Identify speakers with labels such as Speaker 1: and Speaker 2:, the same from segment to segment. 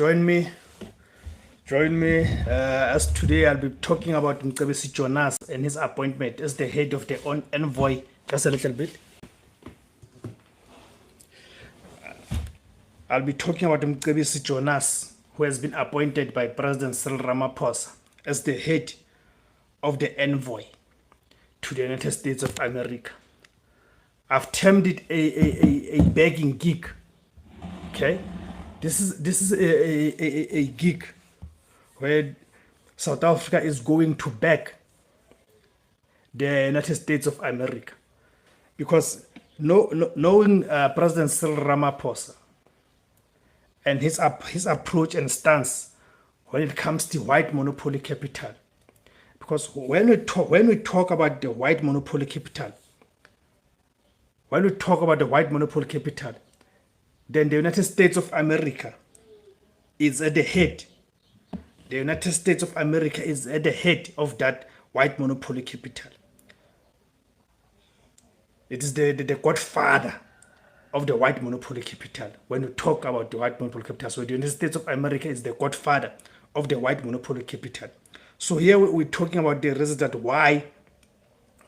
Speaker 1: join me. As today I'll be talking about Mcebisi Jonas and his appointment as the head of the Envoy. Just a little bit. I'll be talking about Mcebisi Jonas, who has been appointed by President Cyril Ramaphosa as the head of the Envoy to the United States of America. I've termed it a begging gig. Okay, this is a gig where South Africa is going to back the United States of America, because knowing President Cyril Ramaphosa and his approach and stance when it comes to white monopoly capital, because when we talk about the white monopoly capital, then the United States of America is at the head. The United States of America is at the head of that white monopoly capital. It is the godfather of the white monopoly capital. When we talk about the white monopoly capital, so the United States of America is the godfather of the white monopoly capital. So here we're talking about the reason that why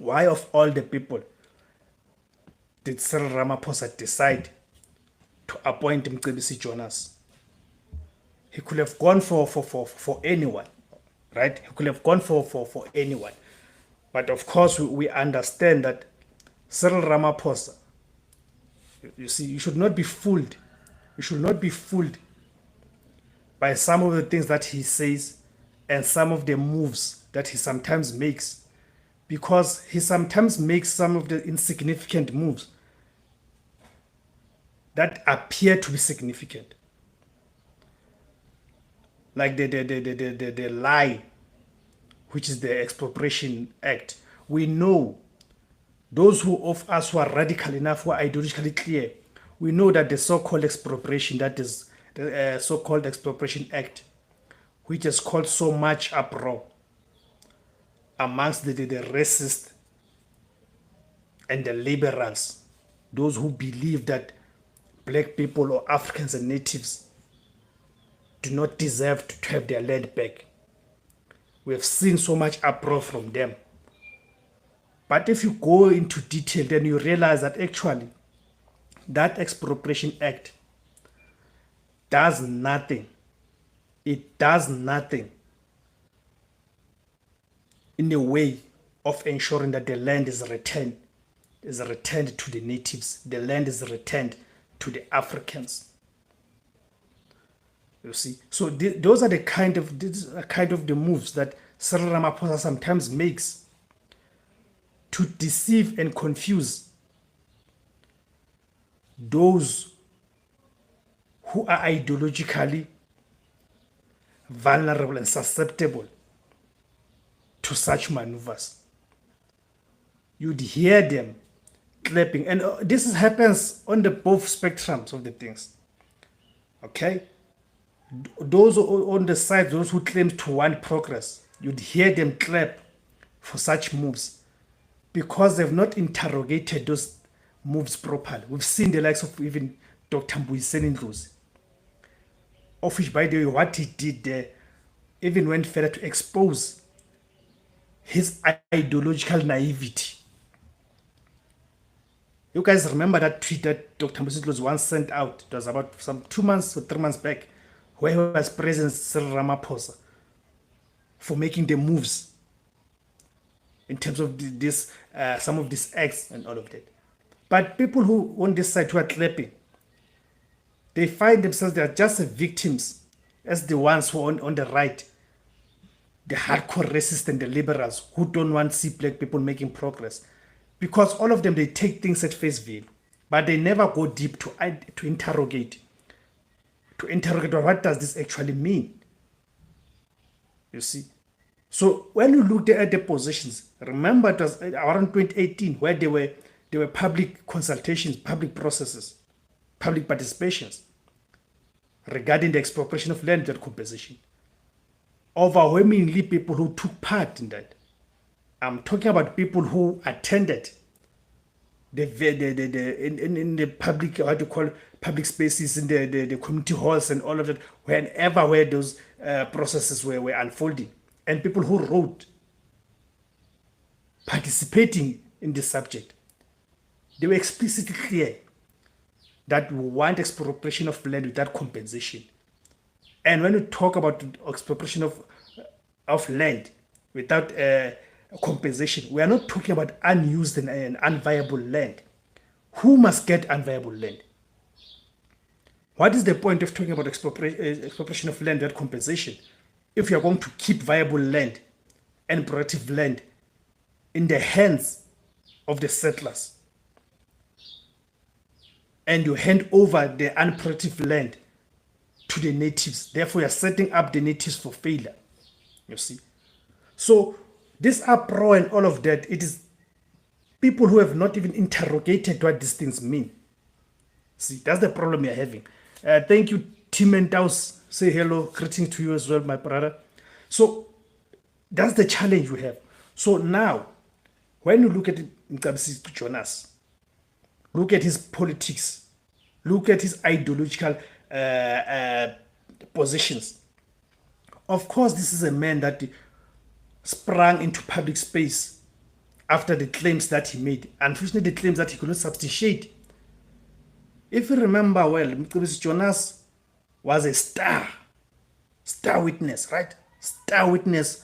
Speaker 1: of all the people did Cyril Ramaphosa decide to appoint Mcebisi Jonas? He could have gone for anyone, right? He could have gone for anyone. But of course, we understand that Cyril Ramaphosa, you see, you should not be fooled. You should not be fooled by some of the things that he says and some of the moves that he sometimes makes, because he sometimes makes some of the insignificant moves that appear to be significant, like the lie, which is the Expropriation Act. We know, those who of us who are radical enough, who are ideologically clear, we know that the so-called expropriation, that is the so-called Expropriation Act, which has caused so much uproar amongst the racists and the liberals, those who believe that black people or Africans and natives do not deserve to have their land back. We have seen so much uproar from them. But if you go into detail, then you realize that actually that Expropriation Act does nothing. It does nothing in a way of ensuring that the land is returned to the natives. The land is returned to the Africans. You see, so those are the kind of the moves that Cyril Ramaphosa sometimes makes to deceive and confuse those who are ideologically vulnerable and susceptible to such maneuvers. You'd hear them clapping, and this happens on the both spectrums of the things. Okay, those on the side, those who claim to want progress, you'd hear them clap for such moves because they've not interrogated those moves properly. We've seen the likes of even Dr. Mcebisi Jonas, of which, by the way, what he did there even went further to expose his ideological naivety. You guys remember that tweet that Dr. Mcebisi Jonas once sent out? It was about some 2 months or 3 months back, where he was praising Cyril Ramaphosa for making the moves in terms of some of these acts and all of that. But people who on this side who are clapping, they find themselves, they are just victims as the ones who are on the right, the hardcore racists and the liberals who don't want to see black people making progress. Because all of them, they take things at face value, but they never go deep to interrogate. To interrogate, what does this actually mean? You see? So when you look at the positions, remember it was around 2018 where there were public consultations, public processes, public participations regarding the expropriation of land and compensation. Overwhelmingly people who took part in that. I'm talking about people who attended in the public, what you call public spaces, in the community halls and all of that, where those processes were unfolding, and people who wrote participating in this subject, they were explicitly clear that we want expropriation of land without compensation. And when we talk about expropriation of land without compensation, we are not talking about unused and unviable land. Who must get unviable land? What is the point of talking about expropriation of land without compensation if you are going to keep viable land and productive land in the hands of the settlers, and you hand over the unproductive land to the natives? Therefore, you are setting up the natives for failure. You see? So this uproar and all of that, it is people who have not even interrogated what these things mean. See, that's the problem we are having. Thank you, Tim and Taus. Say hello, greetings to you as well, my brother. So that's the challenge we have. So now, when you look at Mcebisi Jonas, look at his politics, look at his ideological positions. Of course, this is a man that sprang into public space after the claims that he made. Unfortunately, the claims that he could not substantiate. If you remember well, Mcebisi Jonas was a star witness, right? Star witness.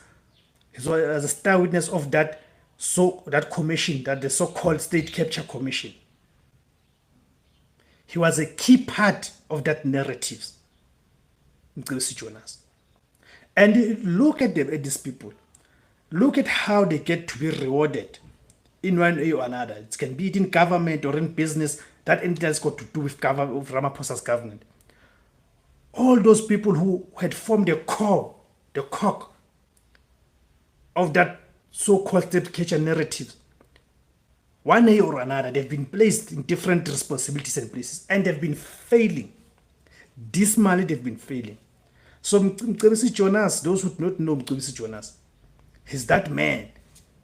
Speaker 1: He was a star witness of that commission, that the so-called state capture commission. He was a key part of that narrative, Mcebisi Jonas. And look at these people. Look at how they get to be rewarded in one way or another. It can be in government or in business. That entity has got to do with Ramaphosa's government. All those people who had formed the cock of that so-called state capture narrative, one way or another, they've been placed in different responsibilities and places, and they've been failing. Dismally, they've been failing. So Mcebisi Jonas, those who do not know Mcebisi Jonas, he's that man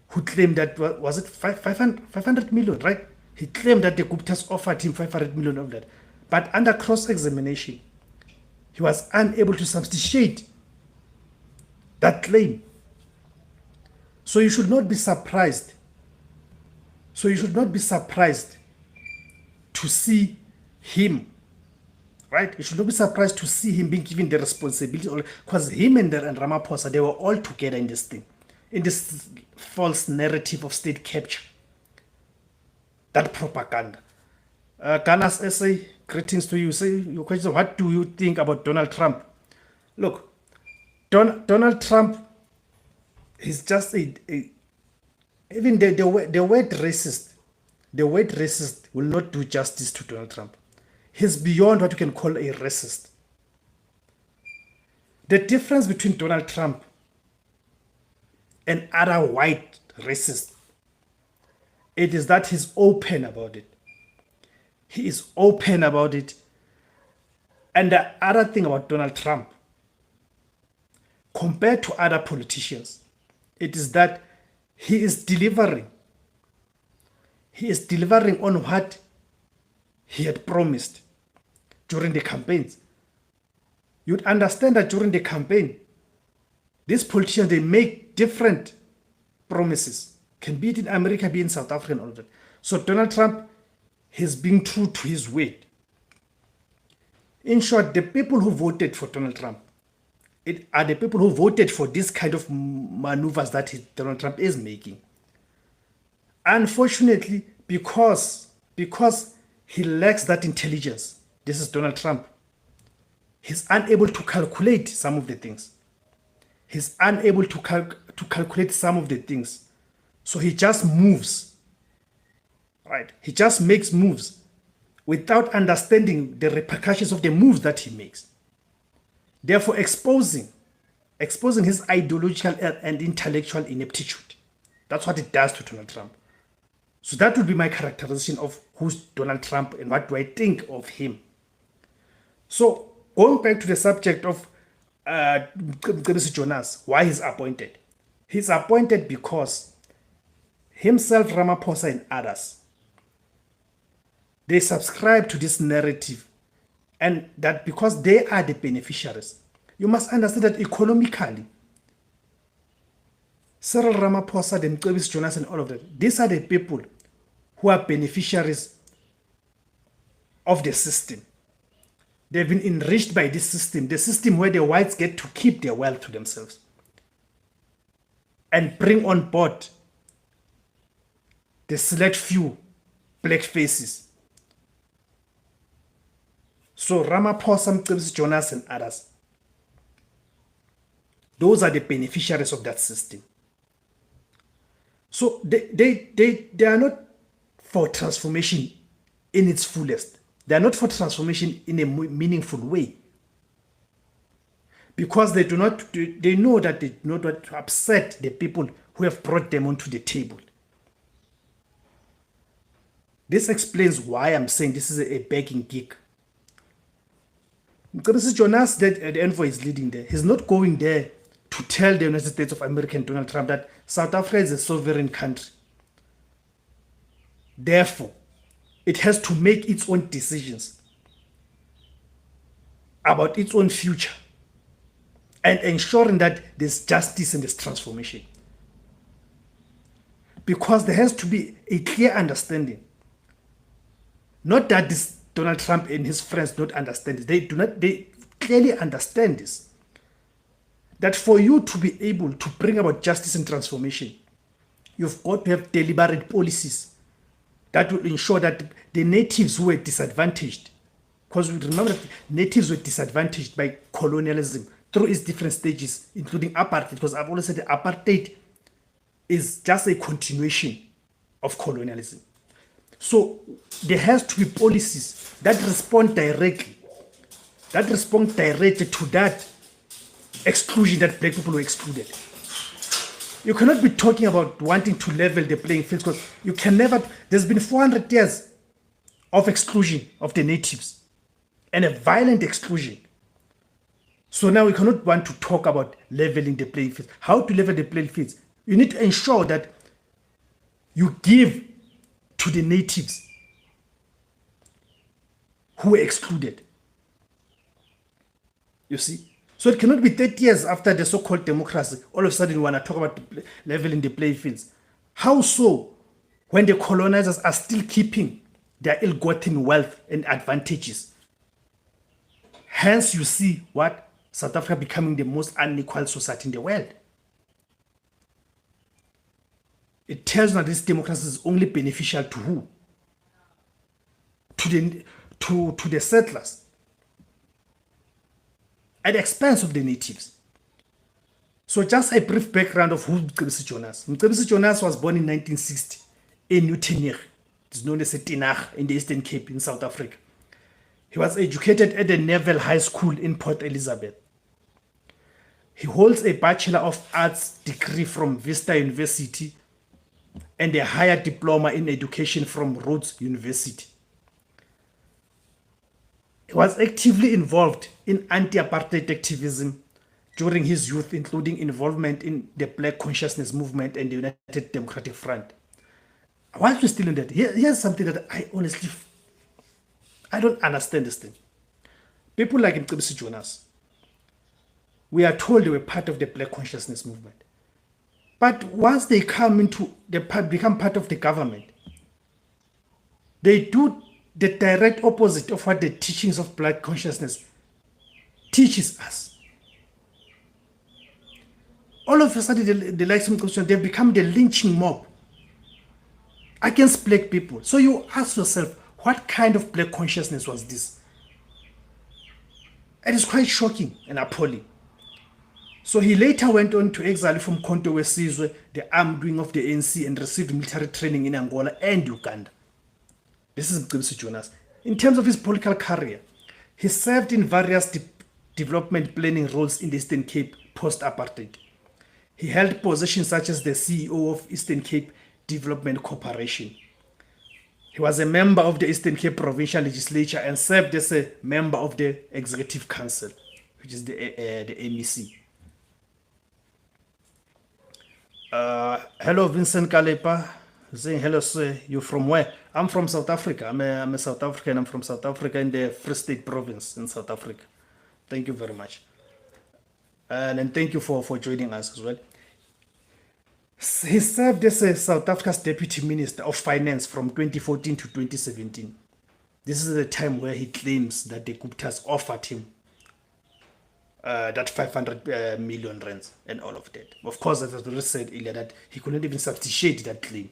Speaker 1: who claimed that, was it 500 million, right? He claimed that the Guptas offered him 500 million of that. But under cross-examination, he was unable to substantiate that claim. So you should not be surprised. So you should not be surprised to see him, right? You should not be surprised to see him being given the responsibility, because him and Ramaphosa, they were all together in this thing, in this false narrative of state capture, that propaganda. Ghana's essay, greetings to you. Say your question, what do you think about Donald Trump? Look, Donald Trump is just even the word racist, will not do justice to Donald Trump. He's beyond what you can call a racist. The difference between Donald Trump and other white racists, it is that he's open about it. He is open about it. And the other thing about Donald Trump, compared to other politicians, it is that he is delivering. He is delivering on what he had promised during the campaigns. You'd understand that during the campaign, these politicians, they make different promises. Can be it in America, be in South Africa, and all that. So Donald Trump, he's being true to his word. In short, the people who voted for Donald Trump, it are the people who voted for this kind of maneuvers that Donald Trump is making. Unfortunately, because he lacks that intelligence, this is Donald Trump, he's unable to calculate some of the things. He's unable to calculate some of the things. So he just moves, right? He just makes moves without understanding the repercussions of the moves that he makes. Therefore, exposing his ideological and intellectual ineptitude. That's what it does to Donald Trump. So that would be my characterization of who's Donald Trump and what do I think of him. So going back to the subject of Mcebisi Jonas, why he's appointed. He's appointed because himself, Ramaphosa, and others, They subscribe to this narrative, and that because they are the beneficiaries. You must understand that economically, Cyril Ramaphosa, the Mcebisi Jonas, and all of that, these are the people who are beneficiaries of the system. They've been enriched by this system, the system where the whites get to keep their wealth to themselves and bring on board the select few black faces. So Ramaphosa, Mcebisi Jonas, and others, those are the beneficiaries of that system. So they are not for transformation in its fullest. They are not for transformation in a meaningful way. Because they know that they do not want to upset the people who have brought them onto the table. This explains why I'm saying this is a begging gig. Mcebisi Jonas, that the Envoy is leading there, he's not going there to tell the United States of America and Donald Trump that South Africa is a sovereign country. Therefore, it has to make its own decisions about its own future and ensuring that there's justice and there's transformation. Because there has to be a clear understanding. Not that this Donald Trump and his friends don't understand this. They clearly understand this. That for you to be able to bring about justice and transformation, you've got to have deliberate policies that will ensure that the natives who were disadvantaged, because we remember that natives were disadvantaged by colonialism through its different stages, including apartheid, because I've always said that apartheid is just a continuation of colonialism. So there has to be policies that respond directly to that exclusion that black people were excluded. You cannot be talking about wanting to level the playing field because you can never. There's been 400 years of exclusion of the natives and a violent exclusion. So now we cannot want to talk about leveling the playing field. How to level the playing fields? You need to ensure that you give to the natives who were excluded. You see? So it cannot be 30 years after the so-called democracy, all of a sudden we want to talk about leveling the playing fields. How so when the colonizers are still keeping their ill-gotten wealth and advantages? Hence you see what South Africa becoming the most unequal society in the world. It tells you that this democracy is only beneficial to who? To the settlers, at the expense of the natives. So just a brief background of who Mcebisi Jonas. Mcebisi Jonas was born in 1960 in Newtoneg. It's known as Tinag in the Eastern Cape in South Africa. He was educated at the Naval High School in Port Elizabeth. He holds a Bachelor of Arts degree from Vista University and a higher diploma in education from Rhodes University. He was actively involved in anti-apartheid activism during his youth, including involvement in the Black Consciousness Movement and the United Democratic Front. While we're still in that, here's something that I honestly, I don't understand this thing. People like Mcebisi Jonas, we are told they were part of the Black Consciousness Movement. But once they become part of the government, they do the direct opposite of what the teachings of Black consciousness teaches us. All of a sudden, the likes of Mcebisi, they've become the lynching mob against black people. So you ask yourself, what kind of black consciousness was this? It is quite shocking and appalling. So he later went on to exile from Konto Wesizwe, the armed wing of the ANC, and received military training in Angola and Uganda. This is Mcebisi Jonas. In terms of his political career, he served in various development planning roles in the Eastern Cape post-apartheid. He held positions such as the CEO of Eastern Cape Development Corporation. He was a member of the Eastern Cape Provincial Legislature and served as a member of the Executive Council, which is the MEC. Hello, Vincent Kalepa. saying, hello, sir, you from where? I'm from South Africa. I'm a South African. I'm from South Africa in the Free State province in South Africa. Thank you very much. And thank you for joining us as well. He served as a South Africa's Deputy Minister of Finance from 2014 to 2017. This is the time where he claims that the Guptas offered him that 500 million rands and all of that. Of course, as I said earlier, that he couldn't even substantiate that claim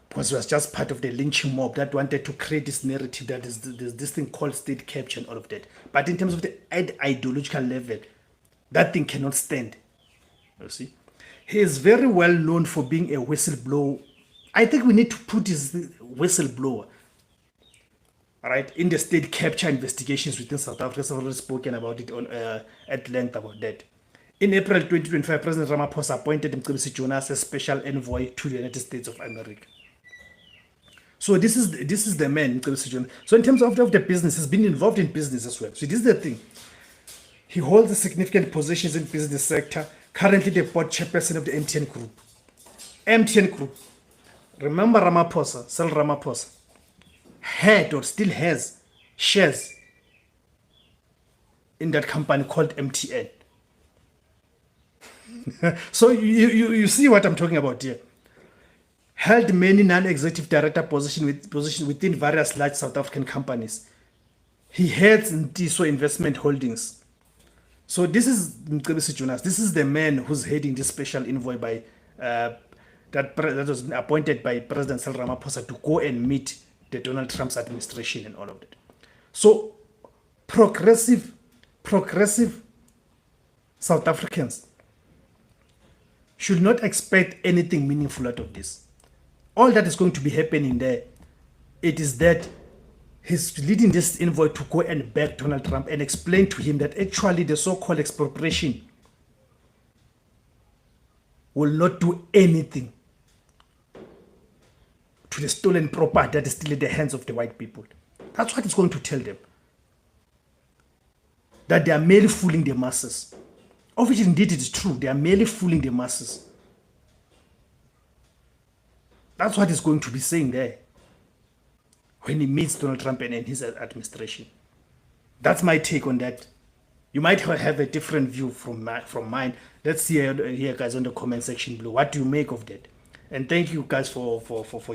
Speaker 1: because it was just part of the lynching mob that wanted to create this narrative that there's this thing called state capture and all of that. But in terms of the ideological level, that thing cannot stand. You see? He is very well known for being a whistleblower. I think we need to put his whistleblower, right, in the state capture investigations within South Africa. I've already spoken about it on at length about that. In April 2025, President Ramaphosa appointed Mcebisi Jonas as special envoy to the United States of America. So this is the man, Mcebisi Jonas. So in terms of the business, he's been involved in business as well. So this is the thing. He holds significant positions in business sector. Currently, the board chairperson of the MTN Group. MTN Group. Remember Ramaphosa, Cyril Ramaphosa, had or still has shares in that company called MTN. So you see what I'm talking about here. Held many non-executive director positions within various large South African companies. He heads Ntiso Investment Holdings. So this is Mcebisi Jonas. This is the man who's heading this special envoy by that was appointed by President Cyril Ramaphosa to go and meet the Donald Trump's administration and all of that. So progressive South Africans should not expect anything meaningful out of this. All that is going to be happening there, it is that he's leading this envoy to go and back Donald Trump and explain to him that actually the so-called expropriation will not do anything to the stolen property that is still in the hands of the white people. That's what it's going to tell them. That they are merely fooling the masses. Of which indeed it is true. They are merely fooling the masses. That's what he's going to be saying there when he meets Donald Trump and his administration. That's my take on that. You might have a different view from mine. Let's see here, guys, on the comment section below. What do you make of that? And thank you, guys, for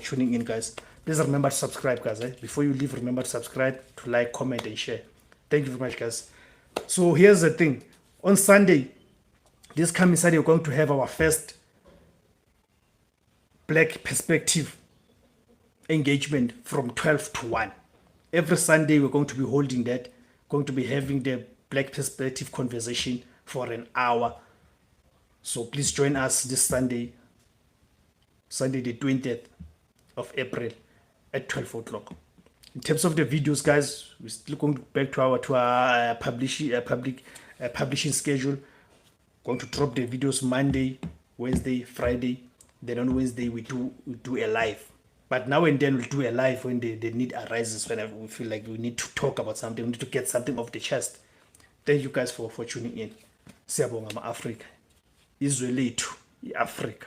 Speaker 1: tuning in, guys. Please remember to subscribe, guys. Before you leave, remember to subscribe, to like, comment, and share. Thank you very much, guys. So here's the thing. On Sunday, this coming Sunday, we're going to have our first Black Perspective engagement from 12 to 1. Every Sunday, we're going to be holding that. Going to be having the Black Perspective conversation for an hour. So please join us this Sunday the 20th of April at 12 o'clock. In terms of the videos, guys, we're still going back to our publishing schedule. Going to drop the videos Monday, Wednesday, Friday. Then on Wednesday we do a live. But now and then we'll do a live when the need arises, whenever we feel like we need to talk about something, we need to get something off the chest. Thank you guys for tuning in. Siyabonga ma-Afrika. Izwe lethu, i-Afrika.